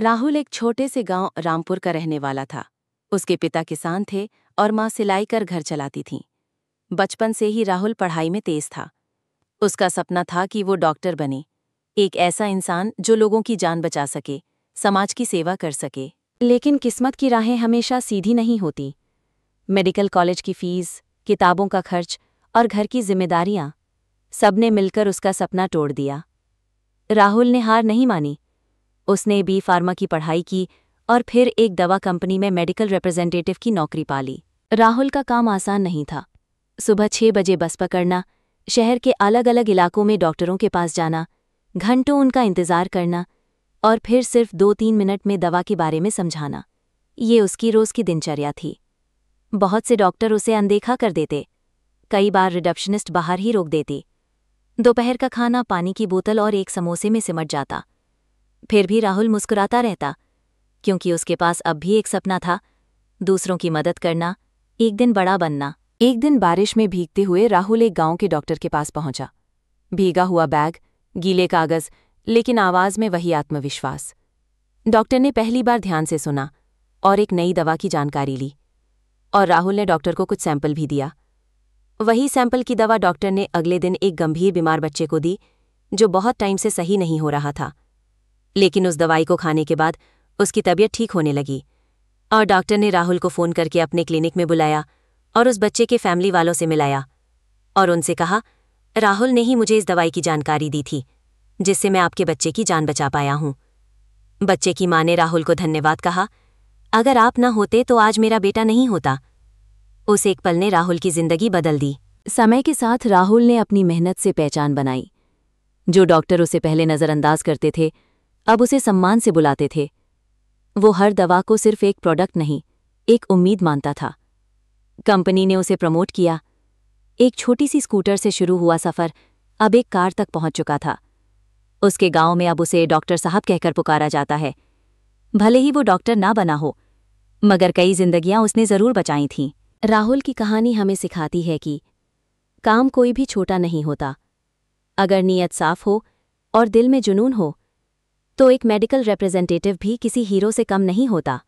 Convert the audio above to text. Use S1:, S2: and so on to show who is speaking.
S1: राहुल एक छोटे से गांव रामपुर का रहने वाला था। उसके पिता किसान थे और माँ सिलाई कर घर चलाती थीं। बचपन से ही राहुल पढ़ाई में तेज था। उसका सपना था कि वो डॉक्टर बने, एक ऐसा इंसान जो लोगों की जान बचा सके, समाज की सेवा कर सके। लेकिन किस्मत की राहें हमेशा सीधी नहीं होती। मेडिकल कॉलेज की फीस, किताबों का खर्च और घर की जिम्मेदारियां, सबने मिलकर उसका सपना तोड़ दिया। राहुल ने हार नहीं मानी। उसने बी फार्मा की पढ़ाई की और फिर एक दवा कंपनी में मेडिकल रिप्रेजेंटेटिव की नौकरी पा ली। राहुल का काम आसान नहीं था। सुबह 6 बजे बस पकड़ना, शहर के अलग अलग इलाकों में डॉक्टरों के पास जाना, घंटों उनका इंतजार करना और फिर सिर्फ 2-3 मिनट में दवा के बारे में समझाना, ये उसकी रोज़ की दिनचर्या थी। बहुत से डॉक्टर उसे अनदेखा कर देते। कई बार रिसेप्शनिस्ट बाहर ही रोक देती। दोपहर का खाना पानी की बोतल और एक समोसे में सिमट जाता। फिर भी राहुल मुस्कुराता रहता, क्योंकि उसके पास अब भी एक सपना था, दूसरों की मदद करना, एक दिन बड़ा बनना। एक दिन बारिश में भीगते हुए राहुल एक गांव के डॉक्टर के पास पहुंचा। भीगा हुआ बैग, गीले कागज, लेकिन आवाज में वही आत्मविश्वास। डॉक्टर ने पहली बार ध्यान से सुना और एक नई दवा की जानकारी ली। और राहुल ने डॉक्टर को कुछ सैंपल भी दिया। वही सैंपल की दवा डॉक्टर ने अगले दिन एक गंभीर बीमार बच्चे को दी, जो बहुत टाइम से सही नहीं हो रहा था। लेकिन उस दवाई को खाने के बाद उसकी तबीयत ठीक होने लगी और डॉक्टर ने राहुल को फ़ोन करके अपने क्लिनिक में बुलाया और उस बच्चे के फैमिली वालों से मिलाया और उनसे कहा, राहुल ने ही मुझे इस दवाई की जानकारी दी थी, जिससे मैं आपके बच्चे की जान बचा पाया हूँ। बच्चे की माँ ने राहुल को धन्यवाद कहा, अगर आप न होते तो आज मेरा बेटा नहीं होता। उस एक पल ने राहुल की जिंदगी बदल दी। समय के साथ राहुल ने अपनी मेहनत से पहचान बनाई। जो डॉक्टर उसे पहले नज़रअंदाज करते थे, अब उसे सम्मान से बुलाते थे। वो हर दवा को सिर्फ एक प्रोडक्ट नहीं, एक उम्मीद मानता था। कंपनी ने उसे प्रमोट किया। एक छोटी सी स्कूटर से शुरू हुआ सफ़र अब एक कार तक पहुंच चुका था। उसके गांव में अब उसे डॉक्टर साहब कहकर पुकारा जाता है। भले ही वो डॉक्टर ना बना हो, मगर कई जिंदगियां उसने ज़रूर बचाई थीं। राहुल की कहानी हमें सिखाती है कि काम कोई भी छोटा नहीं होता। अगर नीयत साफ हो और दिल में जुनून हो, तो एक मेडिकल रिप्रेजेंटेटिव भी किसी हीरो से कम नहीं होता।